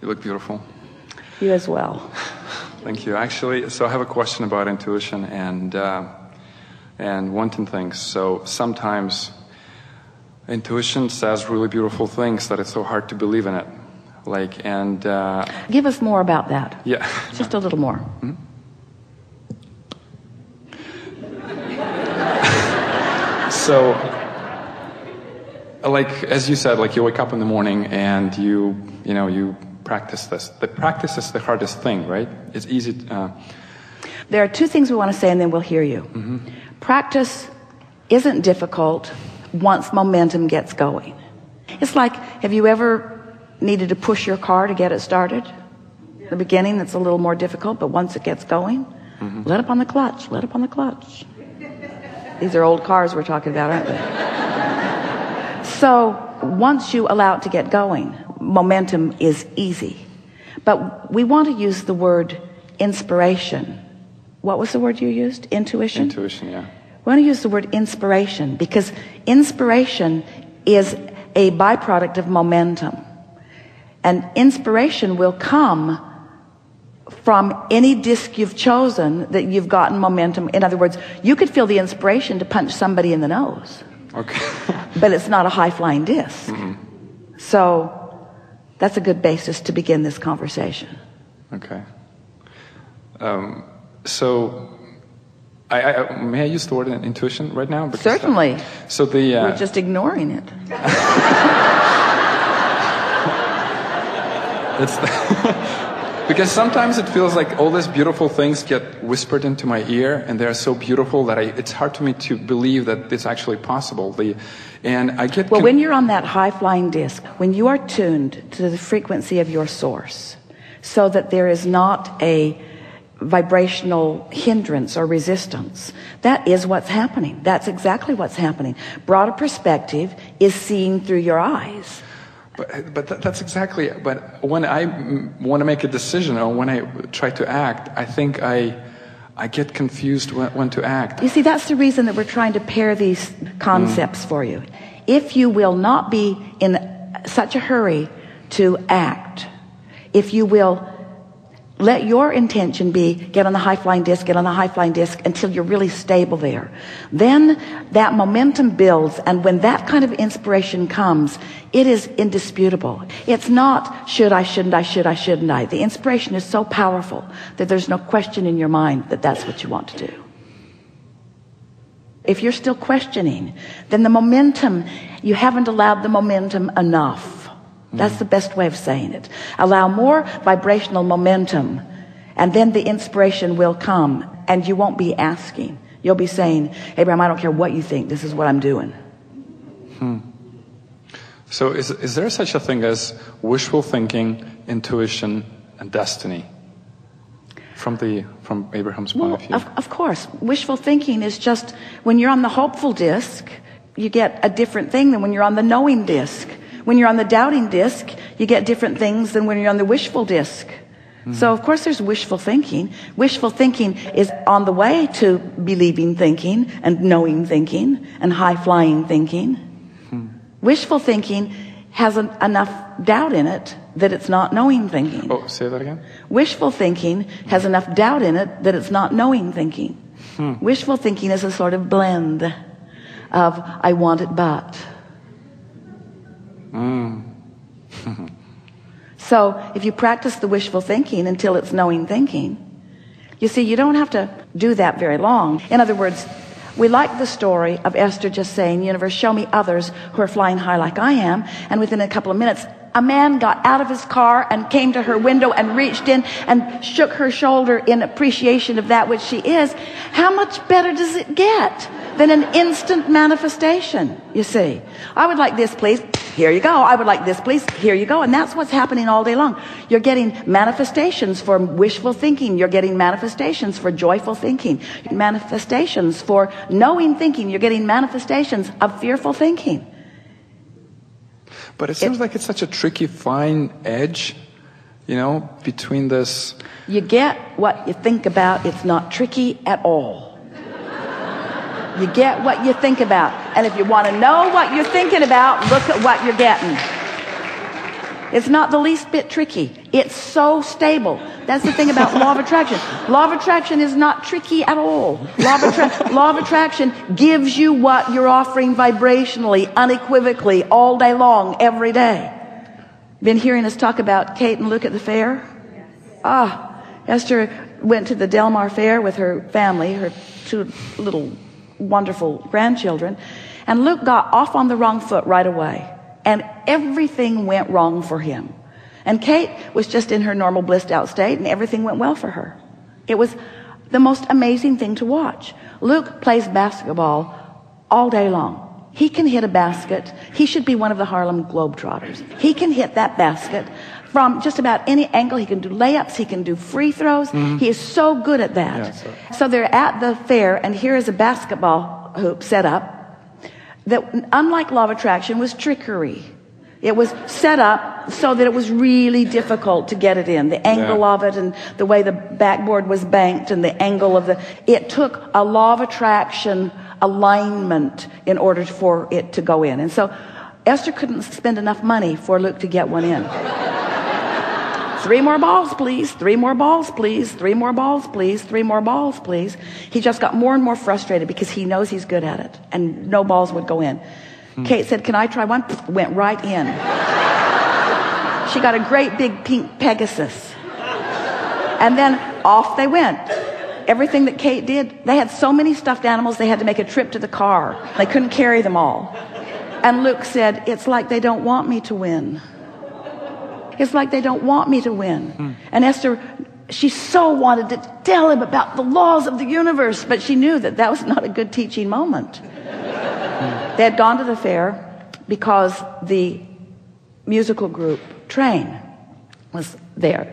You look beautiful. You as well. Thank you. Actually, so I have a question about intuition and wanting things. So sometimes intuition says really beautiful things that it's so hard to believe in it. Give us more about that. Yeah. Just a little more. Mm-hmm. So, as you said, you wake up in the morning and you practice this. The practice is the hardest thing, right? It's easy. There are two things we want to say, and then we'll hear you. Mm-hmm. Practice isn't difficult once momentum gets going. It's like, have you ever needed to push your car to get it started? In the beginning, it's a little more difficult, but once it gets going, mm-hmm. let up on the clutch, let up on the clutch. These are old cars we're talking about, aren't they? So once you allow it to get going, momentum is easy. But we want to use the word inspiration. What was the word you used? Intuition? Intuition, yeah. We want to use the word inspiration because inspiration is a byproduct of momentum. And inspiration will come from any disc you've chosen that you've gotten momentum. In other words, you could feel the inspiration to punch somebody in the nose. Okay. But it's not a high-flying disc. Mm-hmm. So that's a good basis to begin this conversation. Okay. So may I use the word intuition right now? Because certainly. So we're just ignoring it. Because sometimes it feels like all these beautiful things get whispered into my ear, and they're so beautiful that it's hard for me to believe that it's actually possible. When you're on that high-flying disc, when you are tuned to the frequency of your source, so that there is not a vibrational hindrance or resistance, that is what's happening. That's exactly what's happening. Broader perspective is seeing through your eyes. But that's exactly. But when I want to make a decision or when I try to act, I think I get confused when to act. You see, that's the reason that we're trying to pair these concepts for you. If you will not be in such a hurry to act, if you will let your intention be get on the high-flying disc, get on the high-flying disc until you're really stable there. Then that momentum builds, and when that kind of inspiration comes, it is indisputable. It's not should I, shouldn't I, should I, shouldn't I. The inspiration is so powerful that there's no question in your mind that that's what you want to do. If you're still questioning, then the momentum, you haven't allowed the momentum enough. That's the best way of saying it. Allow more vibrational momentum, and then the inspiration will come, and you won't be asking. You'll be saying, Abraham, I don't care what you think. This is what I'm doing. So is there such a thing as wishful thinking, intuition, and destiny? From Abraham's point of view? Of course. Wishful thinking is just when you're on the hopeful disc, you get a different thing than when you're on the knowing disc. When you're on the doubting disc, you get different things than when you're on the wishful disc. Mm-hmm. So, of course, there's wishful thinking. Wishful thinking is on the way to believing thinking and knowing thinking and high-flying thinking. Mm-hmm. Wishful thinking has enough doubt in it that it's not knowing thinking. Oh, say that again? Wishful thinking has enough doubt in it that it's not knowing thinking. Wishful thinking is a sort of blend of I want it but. So if you practice the wishful thinking until it's knowing thinking, you see, you don't have to do that very long. In other words, we like the story of Esther just saying, universe, show me others who are flying high like I am. And within a couple of minutes, a man got out of his car and came to her window and reached in and shook her shoulder in appreciation of that which she is. How much better does it get than an instant manifestation, you see? I would like this, please. Here you go. I would like this, please. Here you go. And that's what's happening all day long. You're getting manifestations for wishful thinking. You're getting manifestations for joyful thinking. Manifestations for knowing thinking. You're getting manifestations of fearful thinking. But it seems like it's such a tricky, fine edge, between this. You get what you think about. It's not tricky at all. You get what you think about. And if you want to know what you're thinking about, look at what you're getting. It's not the least bit tricky. It's so stable. That's the thing about law of attraction. Law of attraction is not tricky at all. Law of attraction gives you what you're offering vibrationally, unequivocally, all day long, every day. Been hearing us talk about Kate and Luke at the fair? Esther went to the Del Mar Fair with her family, her 2 little wonderful grandchildren, and Luke got off on the wrong foot right away, and everything went wrong for him. And Kate was just in her normal blissed out state, and everything went well for her. It was the most amazing thing to watch. Luke plays basketball all day long. He can hit a basket. He should be one of the Harlem Globetrotters. He can hit that basket from just about any angle. He can do layups. He can do free throws. He is so good at that. So they're at the fair, and here is a basketball hoop set up that, unlike law of attraction, was trickery. It was set up so that it was really difficult to get it in. The angle of it, and the way the backboard was banked, and the angle of it took a law of attraction alignment in order for it to go in. And so Esther couldn't spend enough money for Luke to get one in. 3 more balls, please. 3 more balls, please. 3 more balls, please. 3 more balls, please. He just got more and more frustrated because he knows he's good at it, and no balls would go in. Kate said, "Can I try one?" Went right in. She got a great big pink Pegasus. And then off they went. Everything that Kate did, they had so many stuffed animals, they had to make a trip to the car. They couldn't carry them all. And Luke said, "It's like they don't want me to win. It's like they don't want me to win." And Esther, she so wanted to tell him about the laws of the universe, but she knew that that was not a good teaching moment. They had gone to the fair because the musical group Train was there,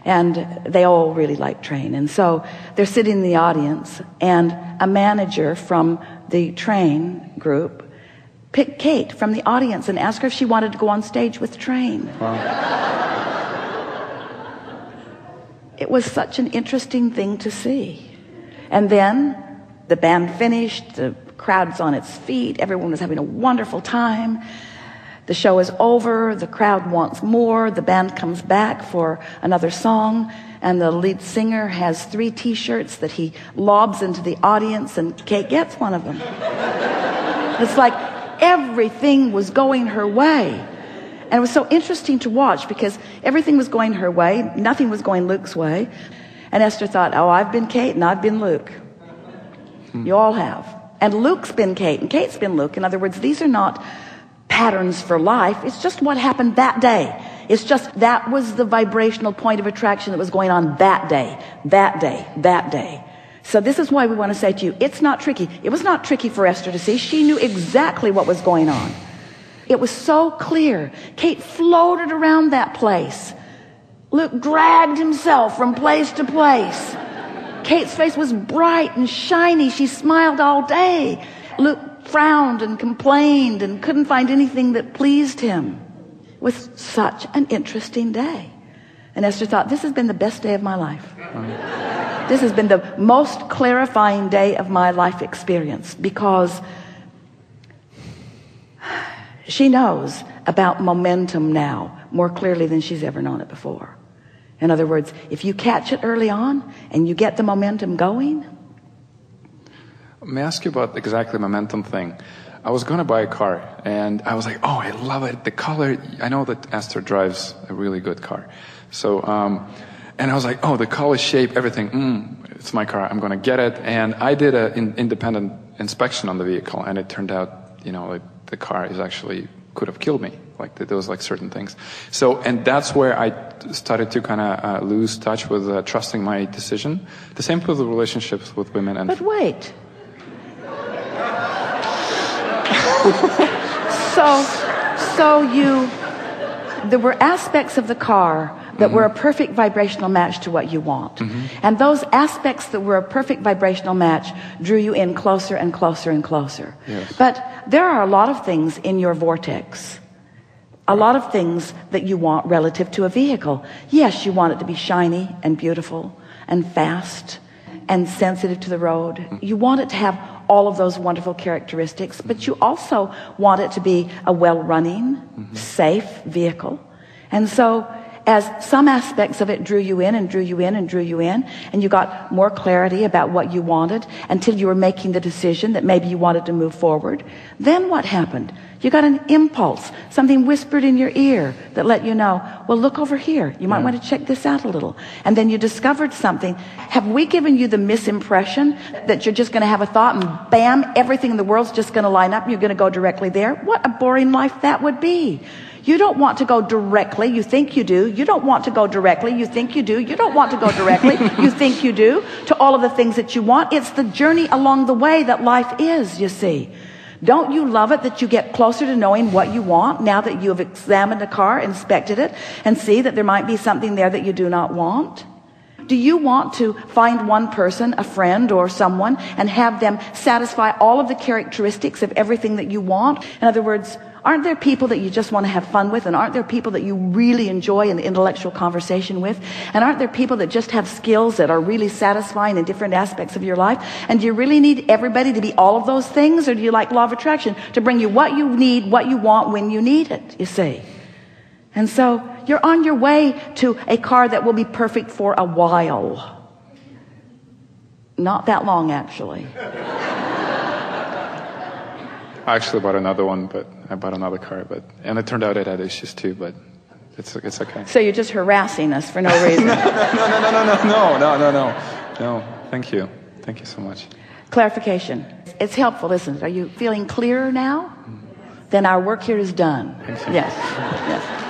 and they all really liked Train. And so they're sitting in the audience, and a manager from the Train group picked Kate from the audience and asked her if she wanted to go on stage with Train. Wow. It was such an interesting thing to see. And then the band finished, the crowd's on its feet, everyone was having a wonderful time. The show is over, the crowd wants more, the band comes back for another song, and the lead singer has 3 t-shirts that he lobs into the audience, and Kate gets one of them. It's like everything was going her way. And it was so interesting to watch because everything was going her way, nothing was going Luke's way. And Esther thought, "Oh, I've been Kate and I've been Luke." You all have. And Luke's been Kate and Kate's been Luke. In other words, these are not patterns for life. It's just what happened that day. It's just that was the vibrational point of attraction that was going on that day, that day, that day. So this is why we want to say to you, it's not tricky. It was not tricky for Esther to see. She knew exactly what was going on. It was so clear. Kate floated around that place. Luke dragged himself from place to place. Kate's face was bright and shiny. She smiled all day. Luke frowned and complained and couldn't find anything that pleased him. It was such an interesting day. And Esther thought, this has been the best day of my life. This has been the most clarifying day of my life experience, because she knows about momentum now more clearly than she's ever known it before. In other words, if you catch it early on and you get the momentum going. May I ask you about exactly the momentum thing? I was going to buy a car, and I was like, oh, I love it. The color, I know that Esther drives a really good car. So, and I was like, oh, the color, shape, everything, it's my car, I'm going to get it. And I did an independent inspection on the vehicle, and it turned out, like the car is actually could have killed me. Like there was like certain things. So, and that's where I started to kind of lose touch with trusting my decision. The same with the relationships with women. And but wait. There were aspects of the car that were a perfect vibrational match to what you want. And those aspects that were a perfect vibrational match drew you in closer and closer and closer. Yes. But there are a lot of things in your vortex. A lot of things that you want relative to a vehicle. Yes, you want it to be shiny and beautiful and fast and sensitive to the road. You want it to have all of those wonderful characteristics, but you also want it to be a well-running, safe vehicle. And so as some aspects of it drew you in and drew you in and drew you in, and you got more clarity about what you wanted until you were making the decision that maybe you wanted to move forward, then what happened? You got an impulse, something whispered in your ear that let you know, well, look over here. You might want to check this out a little. And then you discovered something. Have we given you the misimpression that you're just going to have a thought and bam, everything in the world's just going to line up and you're going to go directly there? What a boring life that would be. You don't want to go directly. You think you do. You don't want to go directly. You think you do. You don't want to go directly. You think you do to all of the things that you want. It's the journey along the way that life is, you see. Don't you love it that you get closer to knowing what you want now that you have examined a car, inspected it, and see that there might be something there that you do not want? Do you want to find one person, a friend or someone, and have them satisfy all of the characteristics of everything that you want? In other words, aren't there people that you just want to have fun with? And aren't there people that you really enjoy an intellectual conversation with? And aren't there people that just have skills that are really satisfying in different aspects of your life? And do you really need everybody to be all of those things? Or do you like law of attraction to bring you what you need, what you want, when you need it, you see? And so you're on your way to a car that will be perfect for a while. Not that long, actually. I actually bought another one, but I bought another car, and it turned out it had issues too, but it's okay. So you're just harassing us for no reason. No. Thank you so much. Clarification. It's helpful, isn't it? Are you feeling clearer now? Then our work here is done. Thank you. Yes.